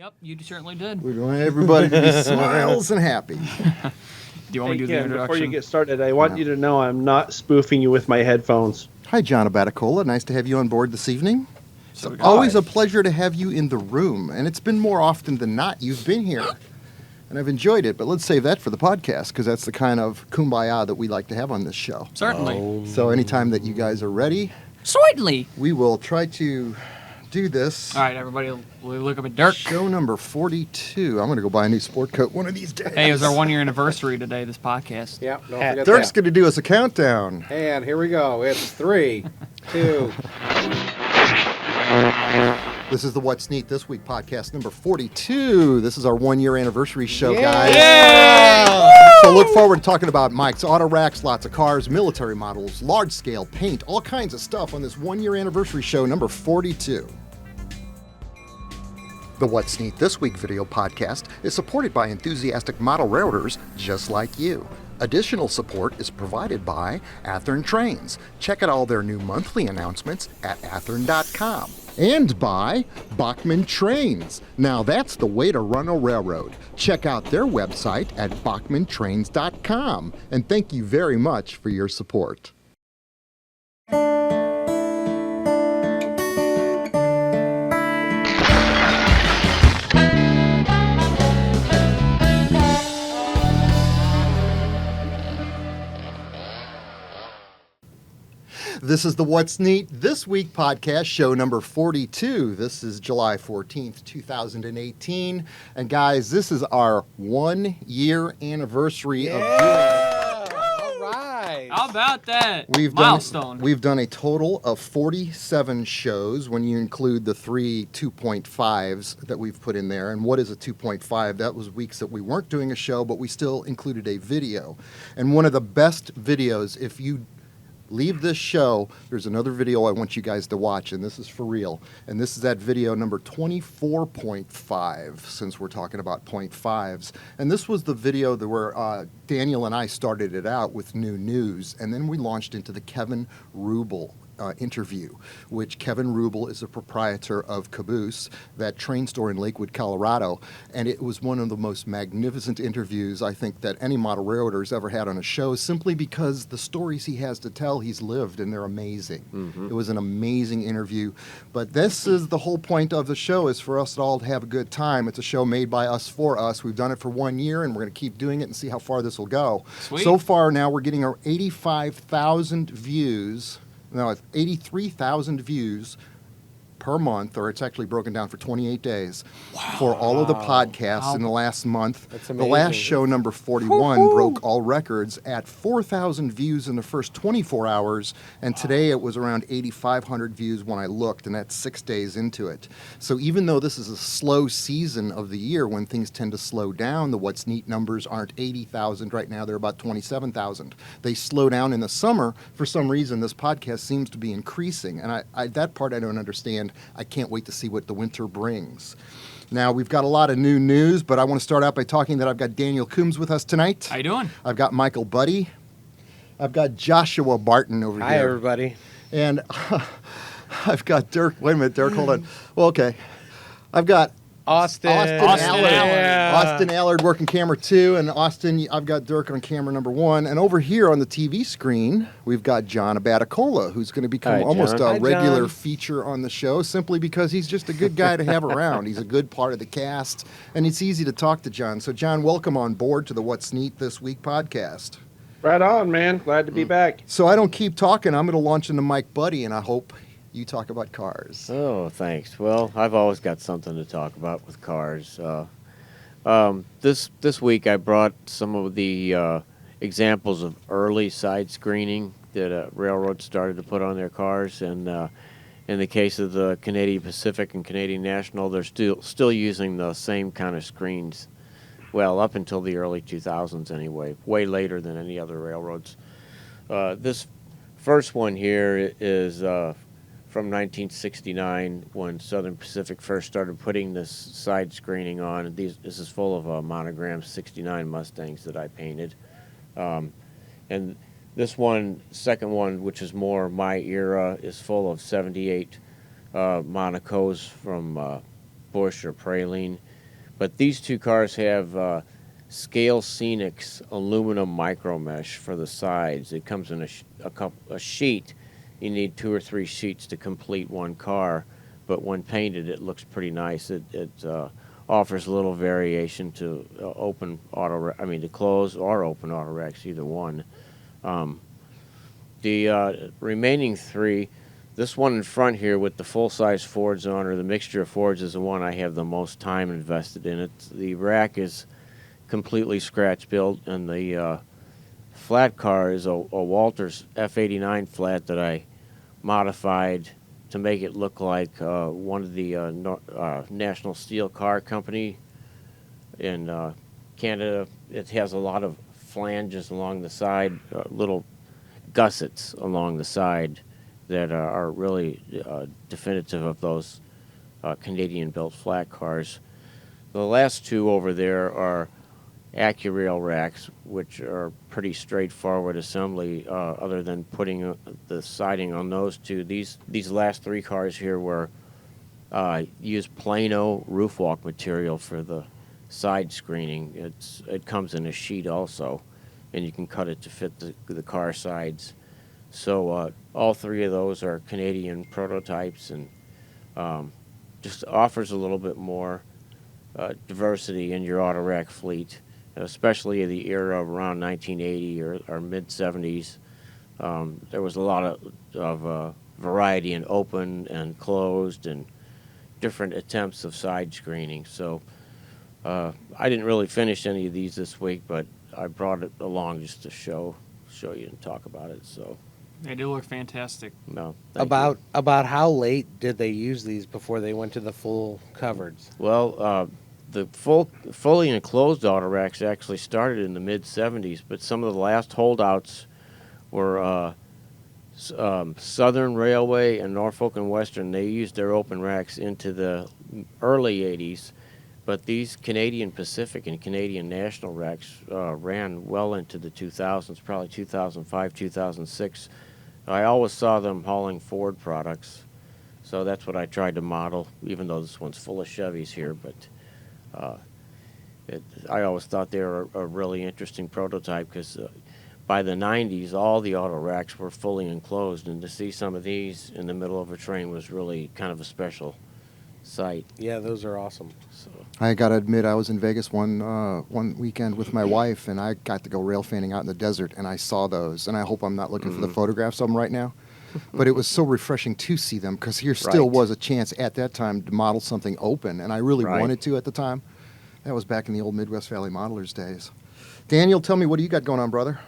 Yep, you certainly did. We want everybody to be smiles and happy. Do you want me to do the introduction? Before you get started, I want you to know I'm not spoofing you with my headphones. Hi, John Abatacola. Nice to have you on board this evening. So It's always a pleasure to have you in the room, and it's been more often than not you've been here. And I've enjoyed it, but let's save that for the podcast, because that's the kind of kumbaya that we like to have on this show. Certainly. So anytime that you guys are ready, Certainly. we will try to do this. All right, everybody, we'll look up at Dirk. Show number 42. I'm going to go buy a new sport coat one of these days. Hey, it was our 1 year anniversary today, this podcast. Yep, don't forget Dirk's that. going to do us a countdown. And here we go. It's 3, 2. This is the What's Neat This Week podcast number 42. This is our 1 year anniversary show, guys. Yeah! So look forward to talking about Mike's Auto Racks, lots of cars, military models, large scale paint, all kinds of stuff on this 1 year anniversary show number 42. The What's Neat This Week video podcast is supported by enthusiastic model railroaders just like you. Additional support is provided by Athearn Trains. Check out all their new monthly announcements at athearn.com. And by Bachmann Trains. Now that's the way to run a railroad. Check out their website at bachmanntrains.com. And thank you very much for your support. This is the What's Neat This Week podcast, show number 42. This is July 14th, 2018. And guys, this is our 1 year anniversary of doing it. All right. How about that? Milestone. We've done a total of 47 shows when you include the 3 2.5s that we've put in there. And what is a 2.5? That was weeks that we weren't doing a show, but we still included a video. And one of the best videos, if you leave this show, there's another video I want you guys to watch, and this is for real. And this is that video number 24.5, since we're talking about 0.5s. And this was the video that where Daniel and I started it out with new news, and then we launched into the Kevin Rubel interview, which Kevin Rubel is a proprietor of Caboose, that train store in Lakewood, Colorado, and it was one of the most magnificent interviews I think that any model railroader's ever had on a show, simply because the stories he has to tell, he's lived, and they're amazing. It was an amazing interview, but this is the whole point of the show, is for us all to have a good time. It's a show made by us for us. We've done it for 1 year, and we're going to keep doing it and see how far this will go. Sweet. So far now, we're getting our 85,000 views. No, it's 83,000 views per month, or it's actually broken down for 28 days, for all of the podcasts in the last month. That's The amazing. last show, number 41, broke all records at 4,000 views in the first 24 hours, and today it was around 8,500 views when I looked, and that's 6 days into it. So even though this is a slow season of the year when things tend to slow down, the What's Neat numbers aren't 80,000 right now, they're about 27,000. They slow down in the summer. For some reason, this podcast seems to be increasing, and I that part I don't understand. I can't wait to see what the winter brings. Now, we've got a lot of new news, but I want to start out by talking that I've got Daniel Coombs with us tonight. How you doing? I've got Michael Buddy. I've got Joshua Barton over Hi, here. everybody. And I've got Dirk. Wait a minute, Dirk, hold on. Well, okay. I've got Auston Allard. Auston Allard working camera 2, and Austin, I've got Dirk on camera number 1. And over here on the TV screen, we've got John Abatacola, who's going to become Hi, almost John. a Hi, regular John. feature on the show, simply because he's just a good guy to have around. He's a good part of the cast, and it's easy to talk to John. So, John, welcome on board to the What's Neat This Week podcast. Right on, man. Glad to be back. So I don't keep talking. I'm going to launch into Mike Buddy, and I hope you talk about cars. Oh, thanks. Well, I've always got something to talk about with cars. This week I brought some of the examples of early side screening that railroads started to put on their cars, and in the case of the Canadian Pacific and Canadian National, they're still using the same kind of screens. Well, up until the early 2000s anyway, way later than any other railroads. This first one here is from 1969, when Southern Pacific first started putting this side screening on. This is full of monogram 69 Mustangs that I painted. And this one, second one, which is more my era, is full of 78 Monacos from Bush or Praline. But these two cars have Scale Scenics aluminum micro mesh for the sides. It comes in a sheet. You need 2 or 3 sheets to complete one car, but when painted, it looks pretty nice. It offers a little variation to to close or open auto racks, either one. The remaining 3, this one in front here with the full-size Fords on, or the mixture of Fords, is the one I have the most time invested in. The rack is completely scratch built, and the flat car is a Walters F89 flat that I modified to make it look like one of the National Steel Car Company in Canada. It has a lot of flanges along the side, little gussets along the side that are really definitive of those Canadian-built flat cars. The last 2 over there are AccuRail racks, which are pretty straightforward assembly, other than putting the siding on those 2. These last 3 cars here were used Plano roof walk material for the side screening. It comes in a sheet also, and you can cut it to fit the car sides. So all 3 of those are Canadian prototypes, and just offers a little bit more diversity in your auto rack fleet, especially the era of around 1980 or mid-70s. There was a lot of variety in open and closed and different attempts of side screening. So I didn't really finish any of these this week, but I brought it along just to show you and talk about it. So They do look fantastic. no, thank you. About how late did they use these before they went to the full covereds? Well, the fully enclosed auto racks actually started in the mid-'70s, but some of the last holdouts were Southern Railway and Norfolk and Western. They used their open racks into the early '80s, but these Canadian Pacific and Canadian National racks ran well into the 2000s, probably 2005, 2006. I always saw them hauling Ford products, so that's what I tried to model, even though this one's full of Chevys here. But I always thought they were a really interesting prototype because by the 90s, all the auto racks were fully enclosed, and to see some of these in the middle of a train was really kind of a special sight. Yeah, those are awesome. So, I got to admit, I was in Vegas one weekend with my wife, and I got to go rail fanning out in the desert, and I saw those. And I hope I'm not looking for the photographs of them right now. But it was so refreshing to see them because here still was a chance at that time to model something open, and I really wanted to at the time. That was back in the old Midwest Valley Modelers days. Daniel, tell me, what do you got going on, brother?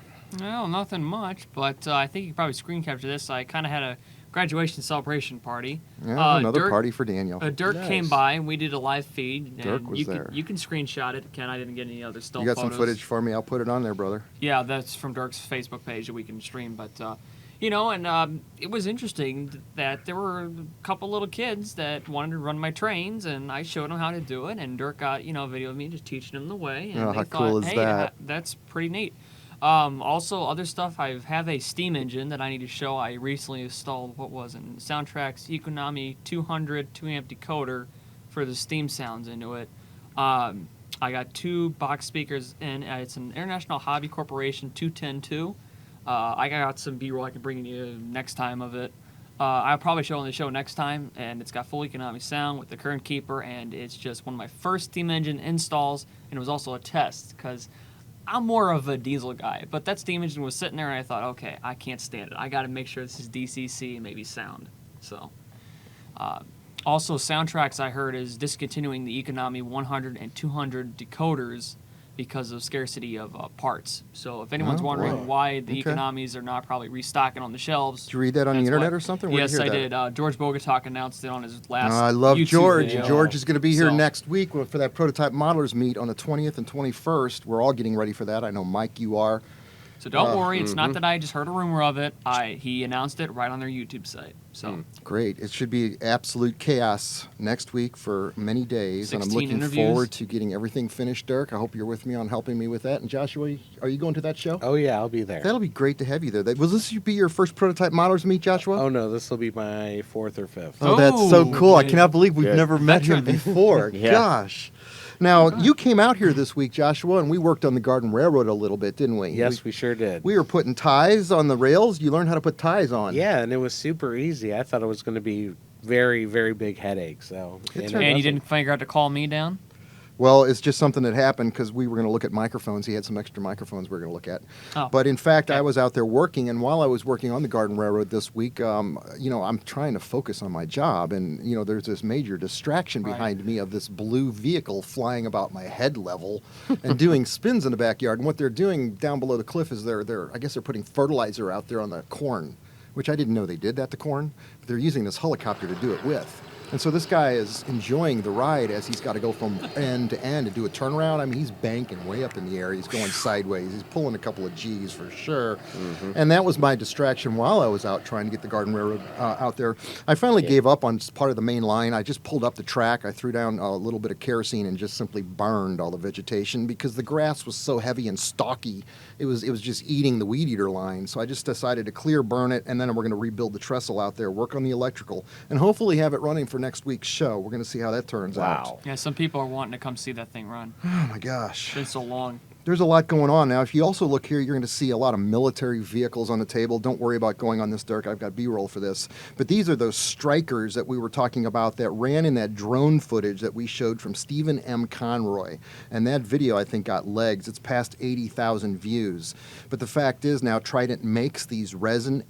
Well, nothing much, but I think you could probably screen capture this. I kind of had a graduation celebration party. Yeah, another party for Daniel. Dirk came by, and we did a live feed. Dirk and was there. You can screenshot it. Ken, I didn't get any other still You got photos. some footage for me? I'll put it on there, brother. Yeah, that's from Dirk's Facebook page that we can stream. But, and it was interesting that there were a couple little kids that wanted to run my trains, and I showed them how to do it. And Dirk got, a video of me just teaching them the way. And Oh, they how thought, cool is hey, that? That's pretty neat. Also, other stuff, I have a steam engine that I need to show. I recently installed, Soundtrack's Economy 200 2-amp decoder for the steam sounds into it. I got 2 box speakers in. It's an International Hobby Corporation 210-2. I got some B-roll I can bring you next time of it. I'll probably show on the show next time, and it's got full economic sound with the current keeper, and it's just one of my first steam engine installs, and it was also a test, because I'm more of a diesel guy, but that steam engine was sitting there, and I thought, okay, I can't stand it. I got to make sure this is DCC and maybe sound. So, also, Soundtracks, I heard, is discontinuing the Economy 100 and 200 decoders because of scarcity of parts. So if anyone's wondering why the Economies are not probably restocking on the shelves. Did you read that on the internet or something? Where'd Yes, you hear I that? did. George Bogatak announced it on his last I love YouTube George. video. George is going to be here So- next week for that Prototype Modelers meet on the 20th and 21st. We're all getting ready for that. I know, Mike, you are. So don't worry, it's not that I just heard a rumor of it. He announced it right on their YouTube site. So Great. It should be absolute chaos next week for many days, and I'm 16 looking interviews. forward to getting everything finished, Dirk. I hope you're with me on helping me with that. And Joshua, are you going to that show? Oh, yeah, I'll be there. That'll be great to have you there. Will this be your first Prototype Modelers meet, Joshua? Oh, no, this will be my 4th or 5th. Oh, that's so cool. I man. cannot believe we've Good. never met him Veteran. before. Yeah. Gosh. Now, you came out here this week, Joshua, and we worked on the Garden Railroad a little bit, didn't we? Yes, we sure did. We were putting ties on the rails. You learned how to put ties on. Yeah, and it was super easy. I thought it was going to be very, very big headache. So, And you didn't figure out to call me down? Well, it's just something that happened because we were going to look at microphones. He had some extra microphones we were going to look at. Oh, But in fact, okay. I was out there working, and while I was working on the Garden Railroad this week, I'm trying to focus on my job, and there's this major distraction Right. behind me of this blue vehicle flying about my head level and doing spins in the backyard. And what they're doing down below the cliff is I guess they're putting fertilizer out there on the corn, which I didn't know they did that to corn. But they're using this helicopter to do it with. And so this guy is enjoying the ride as he's got to go from end to end and do a turnaround. I mean, he's banking way up in the air. He's going sideways. He's pulling a couple of G's for sure. Mm-hmm. And that was my distraction while I was out trying to get the Garden Railroad out there. I finally gave up on part of the main line. I just pulled up the track. I threw down a little bit of kerosene and just simply burned all the vegetation because the grass was so heavy and stalky. It was just eating the weed eater line. So I just decided to burn it, and then we're going to rebuild the trestle out there, work on the electrical, and hopefully have it running for next week's show. We're going to see how that turns out. Yeah, some people are wanting to come see that thing run. Oh my gosh. It's been so long. There's a lot going on now. If you also look here, you're going to see a lot of military vehicles on the table. Don't worry about going on this, Dirk. I've got B-roll for this. But these are those strikers that we were talking about that ran in that drone footage that we showed from Stephen M. Conroy. And that video, I think, got legs. It's past 80,000 views. But the fact is now Trident makes these resin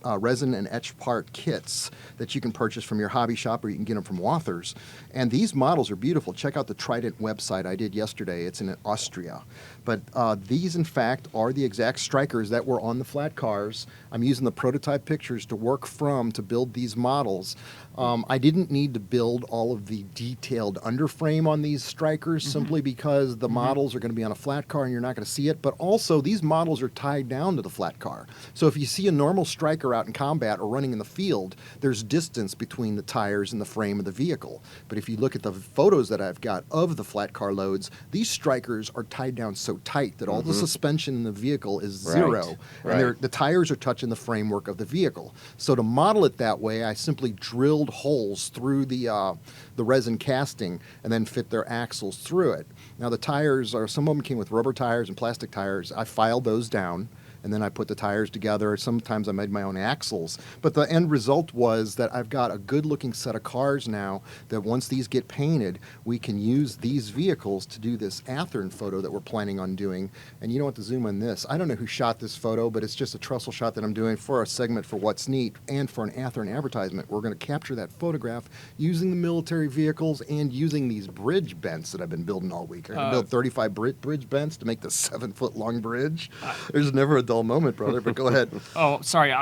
and etched part kits that you can purchase from your hobby shop, or you can get them from Wathers. And these models are beautiful. Check out the Trident website I did yesterday. It's in Austria. But these, in fact, are the exact strikers that were on the flat cars. I'm using the prototype pictures to work from to build these models. I didn't need to build all of the detailed underframe on these strikers simply because the models are going to be on a flat car and you're not going to see it. But also, these models are tied down to the flat car. So if you see a normal striker out in combat or running in the field, there's distance between the tires and the frame of the vehicle. But if you look at the photos that I've got of the flat car loads, these strikers are tied down so tight that all the suspension in the vehicle is zero. Right. And the tires are touching the framework of the vehicle. So to model it that way, I simply drilled holes through the resin casting and then fit their axles through it. Now the tires some of them came with rubber tires and plastic tires. I filed those down, and then I put the tires together. Sometimes I made my own axles. But the end result was that I've got a good-looking set of cars now that once these get painted, we can use these vehicles to do this Athearn photo that we're planning on doing. And you don't have to zoom on this. I don't know who shot this photo, but it's just a trestle shot that I'm doing for a segment for What's Neat and for an Athearn advertisement. We're going to capture that photograph using the military vehicles and using these bridge bents that I've been building all week. I'm going to build 35 bridge bents to make the 7-foot-long bridge. There's never a dull moment, brother, but go ahead. Oh, sorry,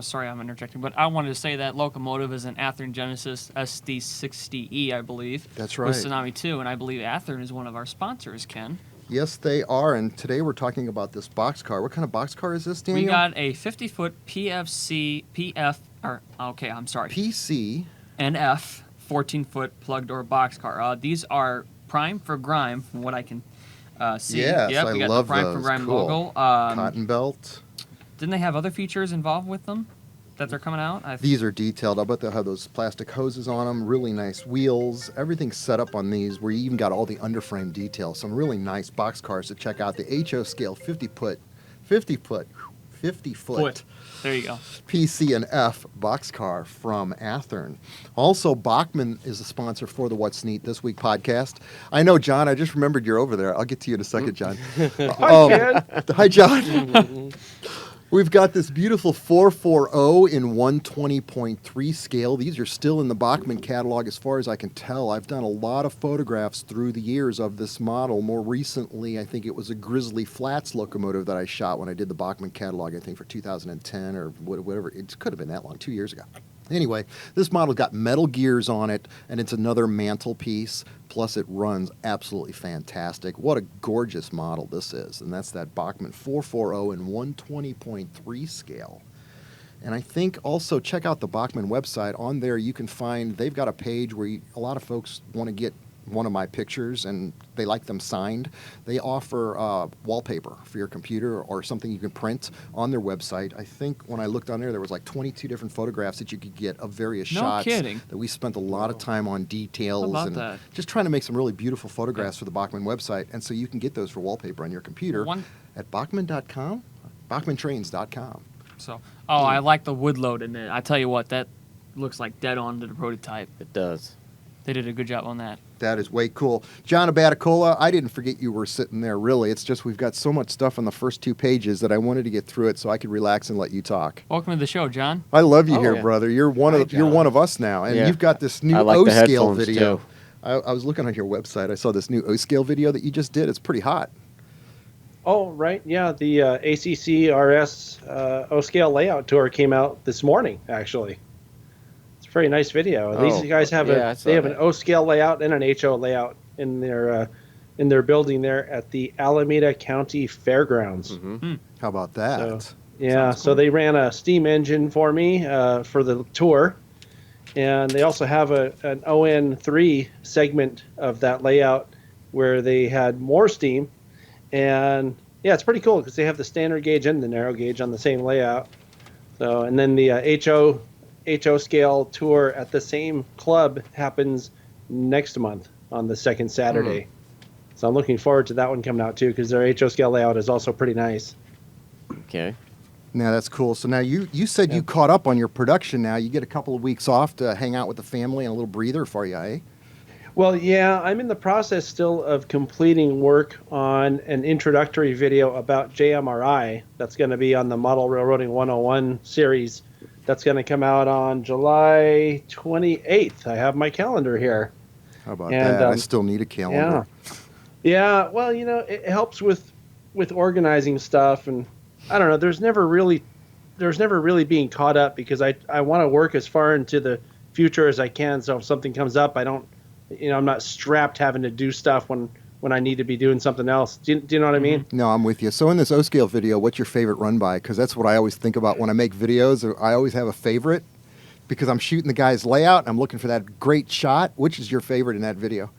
sorry I'm interjecting, but I wanted to say that locomotive is an Athearn Genesis SD60E, I believe. That's right. With Tsunami 2, and I believe Athearn is one of our sponsors, Ken. Yes, they are, and today we're talking about this boxcar. What kind of boxcar is this, Daniel? We got a 50-foot PC. NF 14-foot plug door boxcar. These are prime for grime, from what I can see. Yes, yep, I we got love the prime those. for grime Cool. logo. Cotton belt. Didn't they have other features involved with them that they're coming out? These are detailed. I bet they'll have those plastic hoses on them, really nice wheels. Everything's set up on these where you even got all the underframe details. Some really nice boxcars to check out. The HO scale 50-foot. There you go. PC&F boxcar from Athearn. Also, Bachmann is a sponsor for the What's Neat This Week podcast. I know, John, I just remembered you're over there. I'll get to you in a second, John. Hi, John. We've got this beautiful 440 in 120.3 scale. These are still in the Bachmann catalog as far as I can tell. I've done a lot of photographs through the years of this model. More recently, I think it was a Grizzly Flats locomotive that I shot when I did the Bachmann catalog, I think for 2010 or whatever. It could have been that long, 2 years ago. Anyway, this model's got metal gears on it, and it's another mantelpiece. Plus, it runs absolutely fantastic. What a gorgeous model this is. And that's that Bachmann 440 in 120.3 scale. And I think also check out the Bachmann website. On there you can find, they've got a page where a lot of folks want to get one of my pictures and they like them signed, they offer wallpaper for your computer or something you can print on their website. I think when I looked on there was like 22 different photographs that you could get of various No shots kidding. that we spent a lot of time on details How about and that? just trying to make some really beautiful photographs for the Bachmann website. And so you can get those for wallpaper on your computer at Bachmann.com, BachmannTrains.com. So, I like the wood load in it. I tell you what, that looks like dead on to the prototype. It does. They did a good job on that. That is way cool. John Abatacola, I didn't forget you were sitting there, really. It's just we've got so much stuff on the first 2 pages that I wanted to get through it so I could relax and let you talk. Welcome to the show, John. I love you here, yeah. brother. You're one of us now, and Yeah. you've got this new I like the O-scale headphones, video. too. I was looking on your website. I saw this new O-scale video that you just did. It's pretty hot. Oh, right. Yeah, the ACC RS O-scale layout tour came out this morning, actually. It's a very nice video. Oh, These guys have yeah, I saw an that. O-scale layout and an HO layout in their building there at the Alameda County Fairgrounds. How about that? So, yeah, so they ran a steam engine for me for the tour, and they also have an ON3 segment of that layout where they had more steam, and yeah, it's pretty cool because they have the standard gauge and the narrow gauge on the same layout. So, and then the HO scale tour at the same club happens next month on the second Saturday. So I'm looking forward to that one coming out too because their HO scale layout is also pretty nice. Okay. Now that's cool. So now you said you caught up on your production now. You get a couple of weeks off to hang out with the family and a little breather for you, eh? Well, yeah, I'm in the process still of completing work on an introductory video about JMRI that's going to be on the Model Railroading 101 series. That's going to come out on July 28th. I have my calendar here. How about And, that? I still need a calendar. Yeah, well, it helps with organizing stuff, and I don't know, there's never really being caught up because I want to work as far into the future as I can, so if something comes up, I'm not strapped having to do stuff when I need to be doing something else. Do you know what I mean? No, I'm with you. So in this O-scale video, what's your favorite run by? Because that's what I always think about when I make videos. I always have a favorite because I'm shooting the guy's layout. And I'm looking for that great shot. Which is your favorite in that video?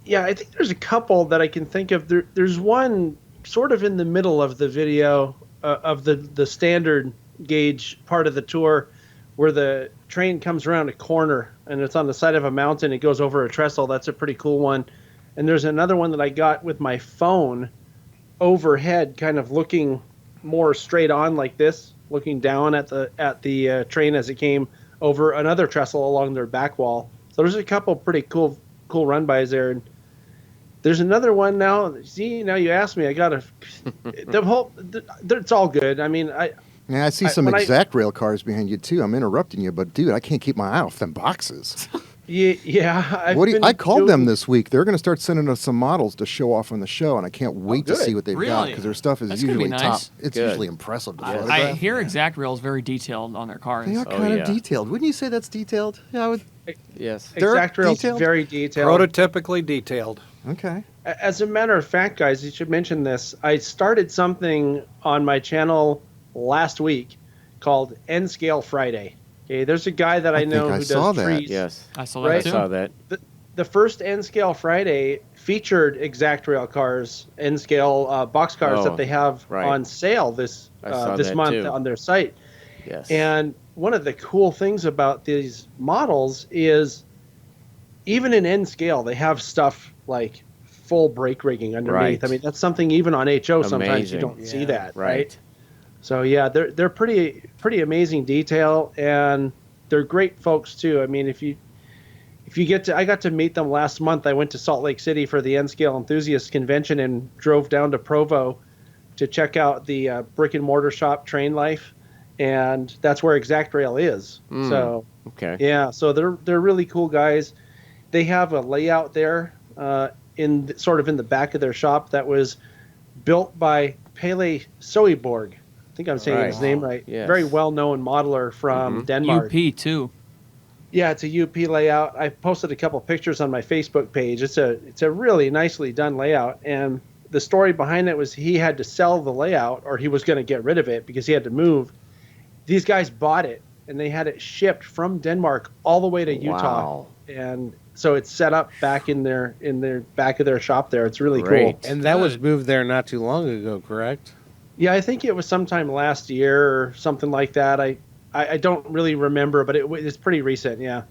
Yeah, I think there's a couple that I can think of. There's one sort of in the middle of the video of the standard gauge part of the tour where the train comes around a corner and it's on the side of a mountain. It goes over a trestle. That's a pretty cool one. And there's another one that I got with my phone overhead, kind of looking more straight on like this, looking down at the train as it came over another trestle along their back wall. So there's a couple pretty cool run-bys there. And there's another one now. See, now you asked me, I got it's all good. I mean, Yeah, I see some exact rail cars behind you too. I'm interrupting you, but dude, I can't keep my eye off them boxes. Yeah. I called them this week. They're going to start sending us some models to show off on the show, and I can't wait to good. see what they've got Really? because their stuff is That's gonna be usually nice. top. It's Good. usually impressive to I photograph. hear Exact Rail is very detailed on their cars. They are Oh, kind of yeah. detailed. Wouldn't you say that's detailed? Yeah, I would. Yes. They're Exact Rail's detailed? very detailed. Prototypically detailed. Okay. As a matter of fact, guys, you should mention this. I started something on my channel last week called N Scale Friday. Okay, there's a guy that I know think I who saw does that. trees. Yes. I saw Right? that I too. saw that. The first N Scale Friday featured Exact Rail cars, N Scale boxcars Oh, that they have right. on sale this I saw this that month too. on their site. Yes. And one of the cool things about these models is even in N scale, they have stuff like full brake rigging underneath. Right. I mean, that's something even on HO sometimes you Amazing. don't see Yeah. that, right? Right. So yeah, they're pretty amazing detail, and they're great folks too. I mean, if you I got to meet them last month. I went to Salt Lake City for the N Scale Enthusiast Convention and drove down to Provo to check out the brick and mortar shop Train Life, and that's where Exact Rail is. So Okay. yeah, so they're really cool guys. They have a layout there sort of in the back of their shop that was built by Pele Soeborg. I think I'm saying his Right. name right. Yes. Very well-known modeler from Denmark. UP too. Yeah, it's a UP layout. I posted a couple pictures on my Facebook page. It's a really nicely done layout, and the story behind it was he had to sell the layout or he was going to get rid of it because he had to move. These guys bought it and they had it shipped from Denmark all the way to Utah. Wow. And so it's set up back in their back of their shop there. It's really cool. Great. And that was Good. moved there not too long ago, correct? Yeah, I think it was sometime last year or something like that. I don't really remember, but it's pretty recent. Yeah.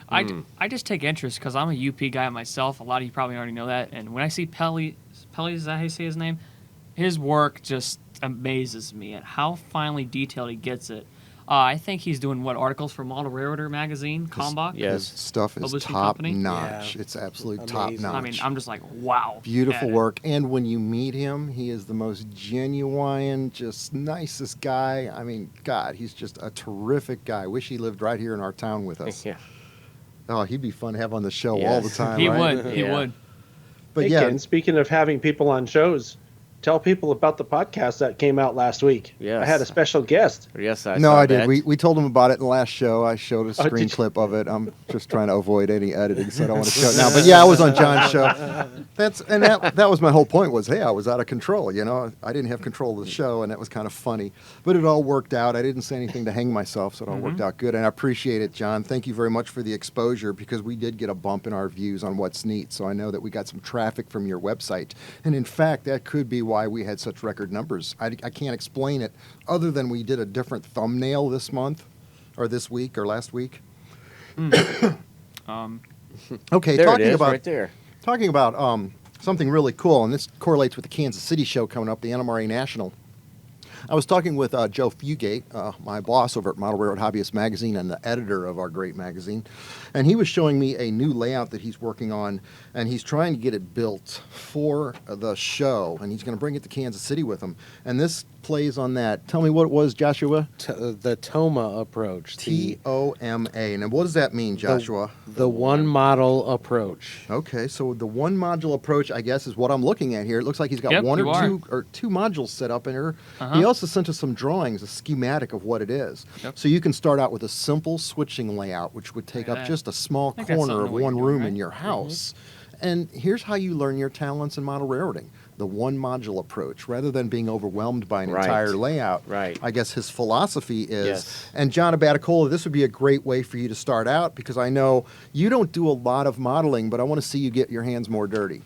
I just take interest because I'm a UP guy myself. A lot of you probably already know that. And when I see Pelly, is that how you say his name? His work just amazes me at how finely detailed he gets it. I think he's doing articles for Model Railroader magazine, Kalmbach. Yes. His stuff is Publishing top company? notch. Yeah. It's absolute Amazing. top notch. I mean, I'm just like, wow. Beautiful at it. work. And when you meet him, he is the most genuine, just nicest guy. I mean, God, he's just a terrific guy. Wish he lived right here in our town with us. Yeah. Oh, he'd be fun to have on the show all the Yes. time. He right? would. He Yeah. would. But Hey, yeah, Ken, speaking of having people on shows, tell people about the podcast that came out last week. Yes. I had a special guest. Yes, I no, saw I did. that. We told him about it in the last show. I showed a Oh, screen did you? clip of it. I'm just trying to avoid any editing, so I don't want to show it now. But yeah, I was on John's show. That was my whole point. Was hey, I was out of control. You know, I didn't have control of the show, and that was kind of funny. But it all worked out. I didn't say anything to hang myself, so it all worked out good. And I appreciate it, John. Thank you very much for the exposure because we did get a bump in our views on What's Neat. So I know that we got some traffic from your website, and in fact, that could be why we had such record numbers. I can't explain it other than we did a different thumbnail this month, or this week, or last week. Okay, there talking it is, about right there. talking about something really cool, and this correlates with the Kansas City show coming up, the NMRA National. I was talking with Joe Fugate, my boss over at Model Railroad Hobbyist Magazine and the editor of our great magazine, and he was showing me a new layout that he's working on, and he's trying to get it built for the show, and he's going to bring it to Kansas City with him. And this plays on that. Tell me what it was, Joshua. The TOMA approach. TOMA. Now, what does that mean, Joshua? The one model approach. Okay, so the one module approach, I guess, is what I'm looking at here. It looks like he's got Yep, one you or two modules set up in here. He also sent us some drawings, a schematic of what it is. Yep. So you can start out with a simple switching layout, which would take up Yeah. just a small think that's corner something of what one you're doing, room right? in your house. And here's how you learn your talents in model railroading. The one module approach, rather than being overwhelmed by an Right. entire layout. Right. I guess his philosophy is, Yes. and John Abatacola, this would be a great way for you to start out because I know you don't do a lot of modeling, but I want to see you get your hands more dirty.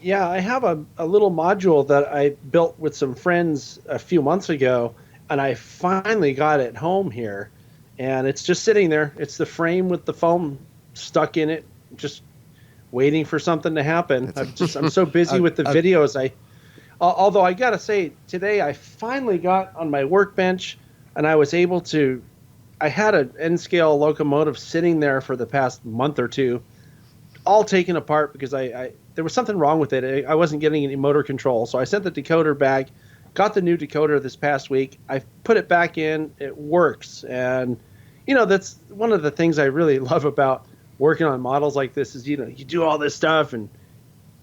Yeah, I have a little module that I built with some friends a few months ago, and I finally got it home here, and it's just sitting there. It's the frame with the foam stuck in it, just waiting for something to happen. I'm so busy with the videos. Although I gotta say, today I finally got on my workbench, and I was able to. I had an N-scale locomotive sitting there for the past month or two, all taken apart because there was something wrong with it. I wasn't getting any motor control, so I sent the decoder back. Got the new decoder this past week. I put it back in. It works, and that's one of the things I really love about working on models like this is you do all this stuff, and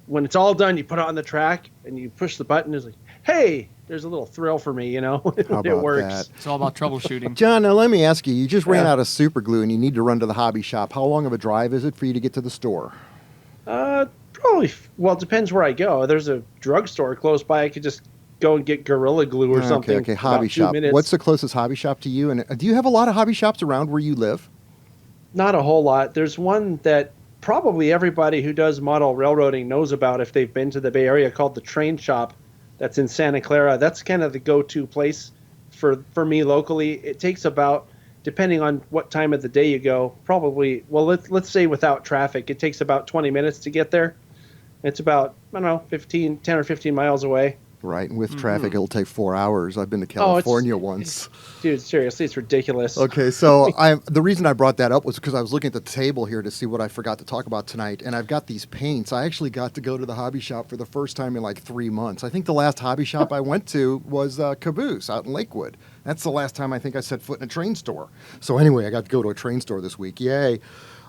when it's all done, you put it on the track and you push the button. It's like, hey, there's a little thrill for me, How it about works. that? It's all about troubleshooting. John, now let me ask you, you just ran Yeah. out of super glue and you need to run to the hobby shop. How long of a drive is it for you to get to the store? Probably. Well, it depends where I go. There's a drugstore close by. I could just go and get Gorilla Glue or something. Okay, in hobby about 2 shop. minutes. What's the closest hobby shop to you? And do you have a lot of hobby shops around where you live? Not a whole lot. There's one that probably everybody who does model railroading knows about if they've been to the Bay Area called the Train Shop. That's in Santa Clara. That's kind of the go-to place for me locally. It takes about, depending on what time of the day you go, probably, well, let's say without traffic, it takes about 20 minutes to get there. It's about, I don't know, 10 or 15 miles away. Right, and with traffic, it'll take 4 hours. I've been to Oh, it's- California once. Dude, seriously, it's ridiculous. Okay, so the reason I brought that up was because I was looking at the table here to see what I forgot to talk about tonight, and I've got these paints. I actually got to go to the hobby shop for the first time in like 3 months. I think the last hobby shop I went to was Caboose out in Lakewood. That's the last time I think I set foot in a train store. So anyway, I got to go to a train store this week. Yay.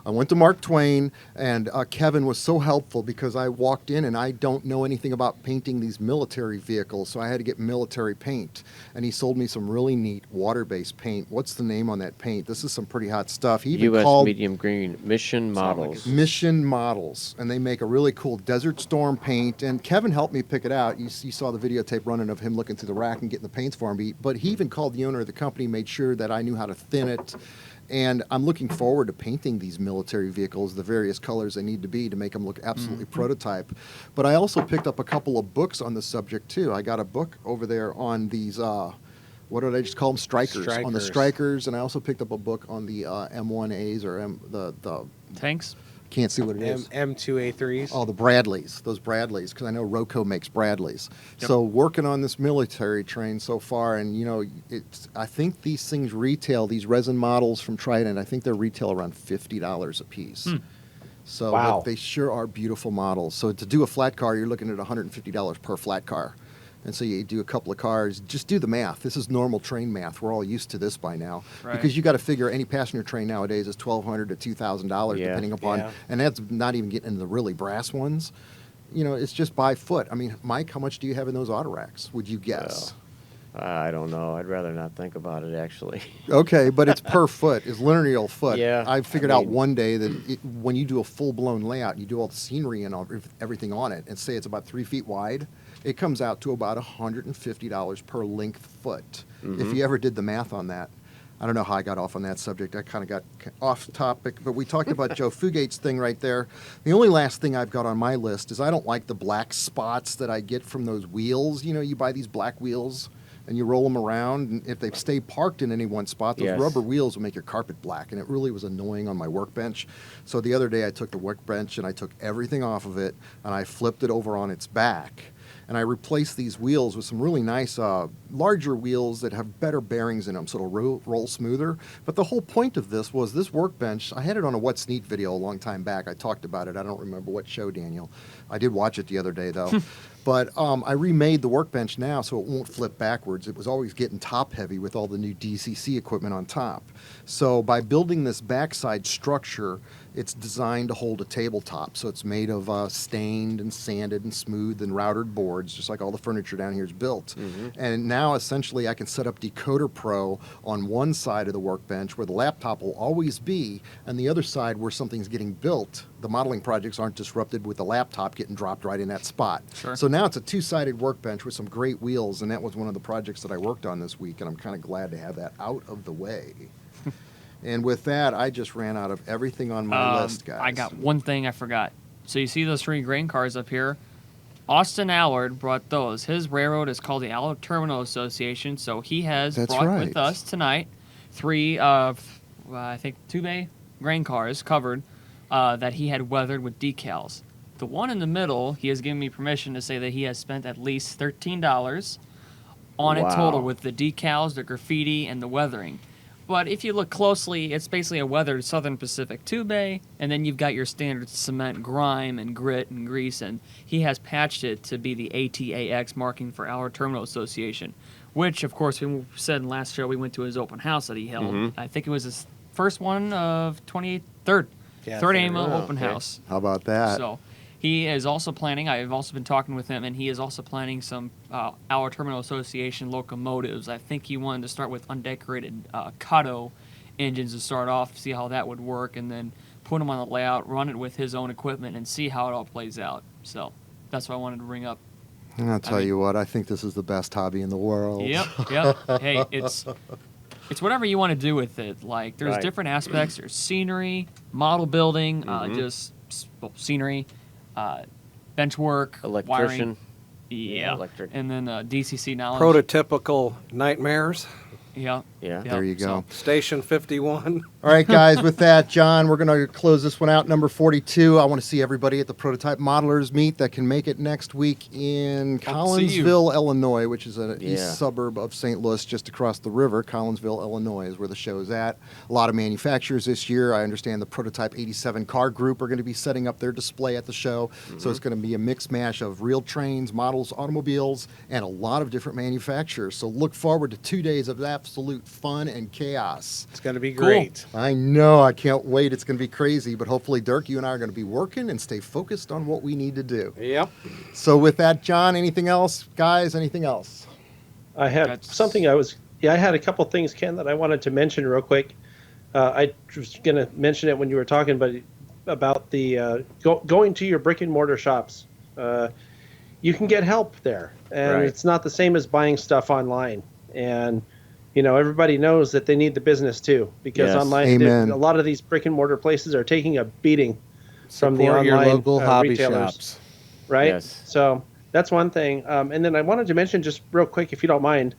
I went to Mark Twain, and Kevin was so helpful because I walked in and I don't know anything about painting these military vehicles, so I had to get military paint. And he sold me some really neat water-based paint. What's the name on that paint? This is some pretty hot stuff. He even U.S. called medium green Mission Models. Mission Models, and they make a really cool Desert Storm paint. And Kevin helped me pick it out. You saw the videotape running of him looking through the rack and getting the paints for me. But he even called the owner of the company, made sure that I knew how to thin it And I'm looking forward to painting these military vehicles the various colors they need to be to make them look absolutely prototype. But I also picked up a couple of books on the subject too. I got a book over there on these, what did I just call them? Strikers. On the Strikers. And I also picked up a book on the M1As or the Tanks? can't see what it is. M2A3s. Oh, the Bradleys, those Bradleys, because I know Roco makes Bradleys. Yep. So working on this military train so far, and I think these things retail, these resin models from Trident, I think they retail around $50 a piece. So Wow. but they sure are beautiful models. So to do a flat car, you're looking at $150 per flat car. And so you do a couple of cars, just do the math. This is normal train math. We're all used to this by now. Right. Because you got to figure any passenger train nowadays is $1,200 to $2,000 Yeah. depending upon, Yeah. and that's not even getting into the really brass ones. It's just by foot. I mean, Mike, how much do you have in those auto racks? Would you guess? I don't know. I'd rather not think about it, actually. Okay, but it's per foot. It's linear foot. Yeah, I figured I out mean- one day that when you do a full-blown layout, you do all the scenery and everything on it, and say it's about 3 feet wide, it comes out to about $150 per length foot. If you ever did the math on that. I don't know how I got off on that subject. I kind of got off topic, but we talked about Joe Fugate's thing right there. The only last thing I've got on my list is I don't like the black spots that I get from those wheels. You buy these black wheels and you roll them around, and if they stay parked in any one spot, those Yes. rubber wheels will make your carpet black, and it really was annoying on my workbench. So the other day I took the workbench and I took everything off of it and I flipped it over on its back. And I replaced these wheels with some really nice, larger wheels that have better bearings in them, so it'll roll smoother. But the whole point of this was this workbench, I had it on a What's Neat video a long time back. I talked about it. I don't remember what show, Daniel. I did watch it the other day, though. But I remade the workbench now so it won't flip backwards. It was always getting top-heavy with all the new DCC equipment on top. So by building this backside structure, it's designed to hold a tabletop. So it's made of stained and sanded and smooth and routed boards, just like all the furniture down here is built. And now, essentially, I can set up Decoder Pro on one side of the workbench where the laptop will always be, and the other side where something's getting built. The modeling projects aren't disrupted with the laptop getting dropped right in that spot. Sure. So now it's a two-sided workbench with some great wheels, and that was one of the projects that I worked on this week, and I'm kind of glad to have that out of the way. And with that, I just ran out of everything on my list, guys. I got one thing I forgot. So you see those 3 grain cars up here? Auston Allard brought those. His railroad is called the Allard Terminal Association, so he has That's brought right. with us tonight 3 of, I think, 2-bay grain cars covered that he had weathered with decals. The one in the middle, he has given me permission to say that he has spent at least $13 on it Wow. total with the decals, the graffiti, and the weathering. But if you look closely, it's basically a weathered Southern Pacific 2-bay, and then you've got your standard cement grime and grit and grease, and he has patched it to be the ATAX marking for Allard Terminal Association, which, of course, we said in the last show we went to his open house that he held. I think it was his first one of third Yeah, third third. annual Oh, open okay. house. How about that? So he is also planning, I've also been talking with him, and he is also planning some Allard Terminal Association locomotives. I think he wanted to start with undecorated Kato engines to start off, see how that would work, and then put them on the layout, run it with his own equipment, and see how it all plays out. So that's what I wanted to bring up. I'll tell you what, I think this is the best hobby in the world. Yep. Hey, it's whatever you want to do with it. Like, there's Right. different aspects. There's scenery, model building, scenery, bench work, Electrician. wiring. Yeah. Electric. And then DCC knowledge. Prototypical nightmares. Yeah. Yeah. There you go. Station 51. All right, guys, with that, John, we're going to close this one out, number 42. I want to see everybody at the Prototype Modelers Meet that can make it next week in Hope to see you. Collinsville, Illinois, which is an Yeah. east suburb of St. Louis, just across the river. Collinsville, Illinois is where the show is at. A lot of manufacturers this year. I understand the Prototype 87 car group are going to be setting up their display at the show. So it's going to be a mix mash of real trains, models, automobiles, and a lot of different manufacturers. So look forward to 2 days of absolute fun and chaos. It's going to be Cool. great. I know. I can't wait. It's going to be crazy. But hopefully, Dirk, you and I are going to be working and stay focused on what we need to do. Yep. So with that, John, anything else? Guys, anything else? I have That's- something I had a couple things, Ken, that I wanted to mention real quick. I was going to mention it when you were talking, but about the going to your brick and mortar shops. You can get help there, and Right. it's not the same as buying stuff online. And everybody knows that they need the business too, because Yes. online, Amen. a lot of these brick and mortar places are taking a beating from the Support your online local hobby retailers, shops. right? Yes. So that's one thing. And then I wanted to mention just real quick, if you don't mind,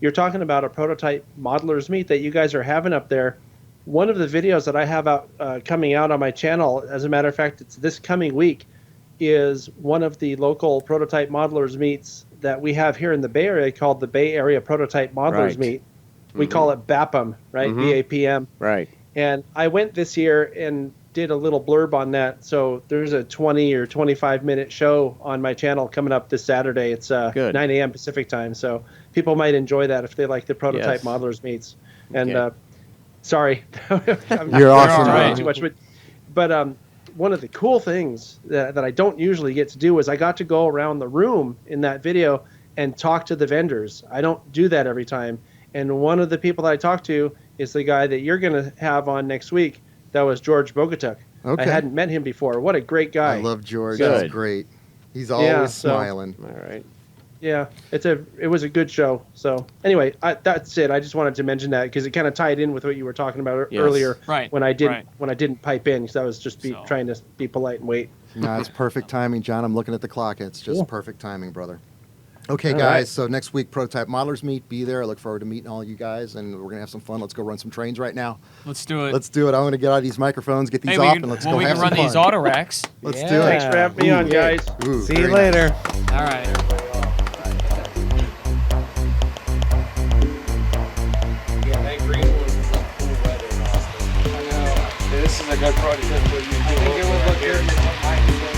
you're talking about a prototype modelers meet that you guys are having up there. One of the videos that I have out coming out on my channel, as a matter of fact, it's this coming week, is one of the local prototype modelers meets that we have here in the Bay Area called the Bay Area Prototype Modelers Right. Meet. We call it BAPM, right? Mhm. BAPM. Right. And I went this year and did a little blurb on that. So there's a 20 or 25-minute show on my channel coming up this Saturday. It's Good. 9 a.m. Pacific time. So people might enjoy that if they like the prototype Yes. modelers meets. And Okay. sorry, You're awesome, talking man. too much, but one of the cool things that I don't usually get to do is I got to go around the room in that video and talk to the vendors. I don't do that every time. And one of the people that I talked to is the guy that you're going to have on next week. That was George Bogatuk. Okay. I hadn't met him before. What a great guy. I love George. Good. He's great. He's always so- smiling. All right. Yeah, it was a good show. So anyway, that's it. I just wanted to mention that because it kind of tied in with what you were talking about Yes. earlier. Right, When I didn't right. when I didn't pipe in, because I was just So- trying to be polite and wait. No, it's perfect timing, John. I'm looking at the clock. It's just Cool. perfect timing, brother. Okay, All guys. right. So next week, Prototype Modelers Meet. Be there. I look forward to meeting all you guys, and we're gonna have some fun. Let's go run some trains right now. Let's do it. Let's do it. I'm gonna get out of these microphones, get these hey, off, we can, and let's well, go we have can run some these fun. auto racks. Let's Yeah. do it. Thanks for having me on, Ooh, guys. Ooh, See you very later. nice. All right. This is a good project for you. I think it would look good.